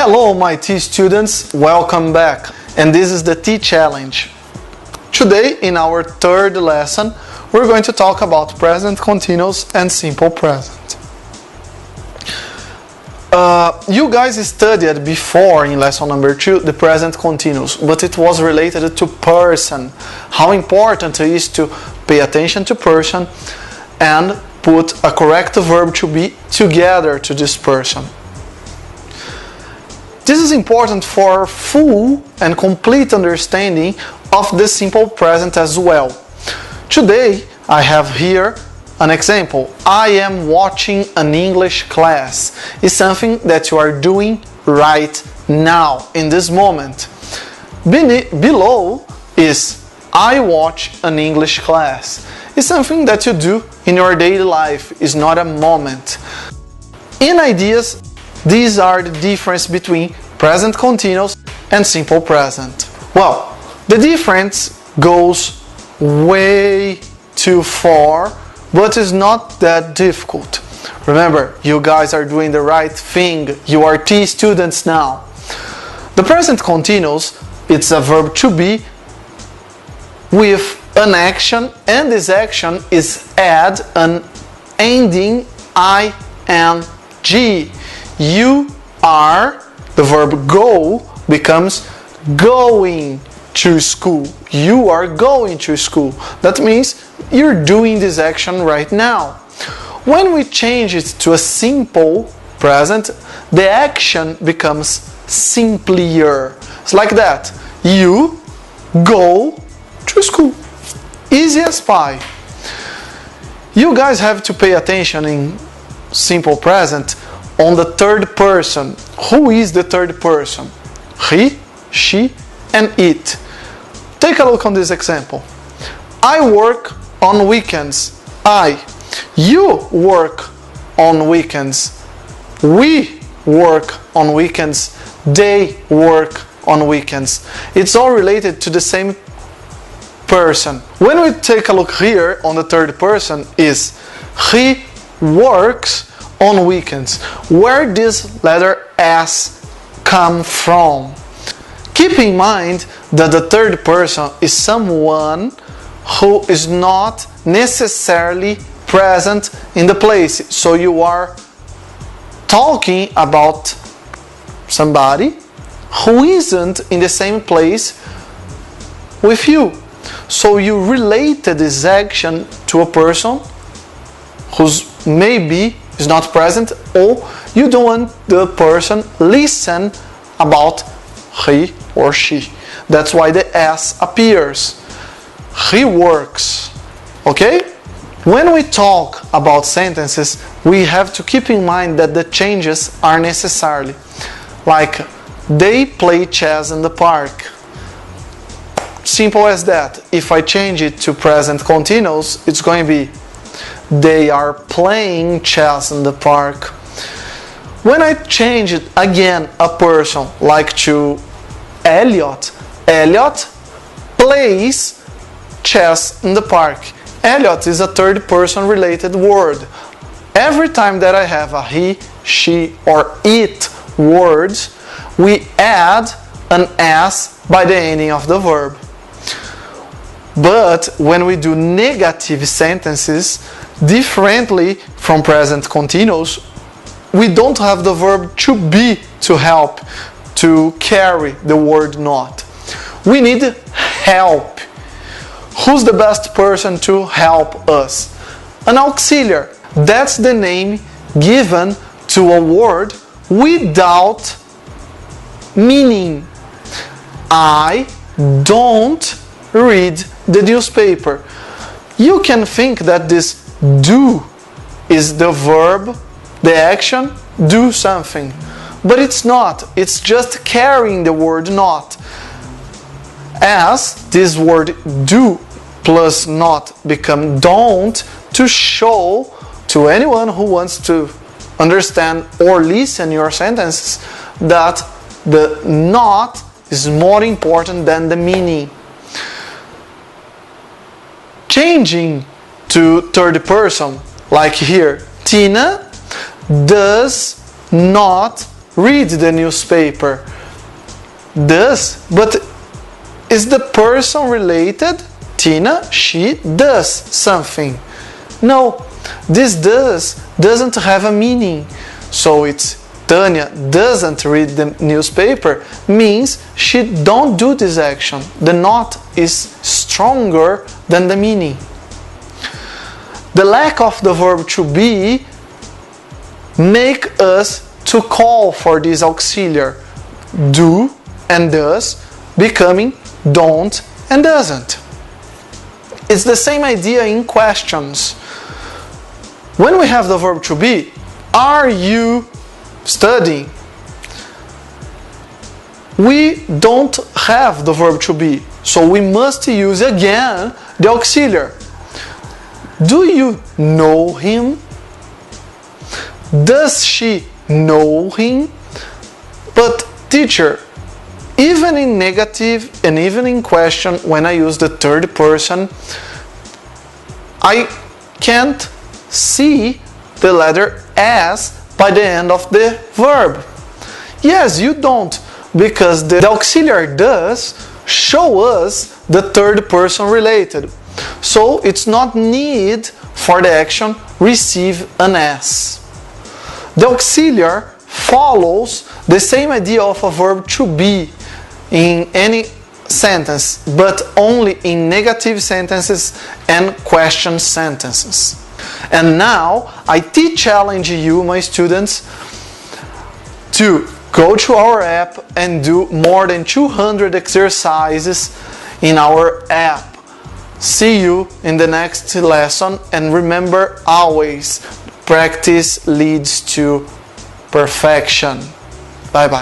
Hello my T students, welcome back, and this is the T challenge. Today in our third lesson we're going to talk about present continuous and simple present. You guys studied before in lesson number 2 the present continuous, but it was related to person, how important it is to pay attention to person and put a correct verb to be together to this person. This is important for full and complete understanding of the simple present as well. Today I have here an example. I am watching an English class. It's something that you are doing right now, in this moment. Below is I watch an English class. It's something that you do in your daily life. It's not a moment. In ideas, these are the difference between present continuous and simple present. Well, the difference goes way too far, but it's not that difficult. Remember, you guys are doing the right thing. You are T students now. The present continuous, it's a verb to be with an action, and this action is add an ending ing. You are, the verb go becomes going to school. You are going to school. That means you're doing this action right now. When we change it to a simple present, the action becomes simpler. It's like that. You go to school. Easy as pie. You guys have to pay attention in simple present on the third person. Who is the third person? He, she, and it. Take a look on this example. I work on weekends. You work on weekends. We work on weekends. They work on weekends. It's all related to the same person. When we take a look here on the third person is he works on weekends. Where does letter S come from? Keep in mind that the third person is someone who is not necessarily present in the place. So you are talking about somebody who isn't in the same place with you. So you related this action to a person who's maybe is not present, or you don't want the person listen about he or she. That's why the S appears. He works. Okay? When we talk about sentences, we have to keep in mind that the changes are necessary. Like, they play chess in the park. Simple as that. If I change it to present continuous, it's going to be they are playing chess in the park. When I change it again, a person, like to Elliot, Elliot plays chess in the park. Elliot is a third person related word. Every time that I have a he, she, or it words, we add an S by the ending of the verb. But when we do negative sentences, differently from present continuous, we don't have the verb to be to help, to carry the word not. We need help. Who's the best person to help us? An auxiliary. That's the name given to a word without meaning. I don't read the newspaper. You can think that this do is the verb, the action, do something. But it's not. It's just carrying the word not. As this word do plus not become don't to show to anyone who wants to understand or listen your sentences that the not is more important than the meaning. Changing to third person, like here, Tina does not read the newspaper. Does, but is the person related? Tina, she does something. No, this doesn't have a meaning. So it's Tanya doesn't read the newspaper means she don't do this action. The not is stronger than the meaning. The lack of the verb to be make us to call for this auxiliary do and does becoming don't and doesn't. It's the same idea in questions. When we have the verb to be, are you studying? We don't have the verb to be, so we must use again the auxiliary. Do you know him? Does she know him? But teacher, even in negative and even in question, when I use the third person, I can't see the letter S by the end of the verb. Yes, you don't, because the auxiliary does show us the third person related. So it's not need for the action receive an S. The auxiliary follows the same idea of a verb to be in any sentence, but only in negative sentences and question sentences. And now I challenge you, my students, to go to our app and do more than 200 exercises in our app. See you in the next lesson, and remember always, practice leads to perfection. Bye bye.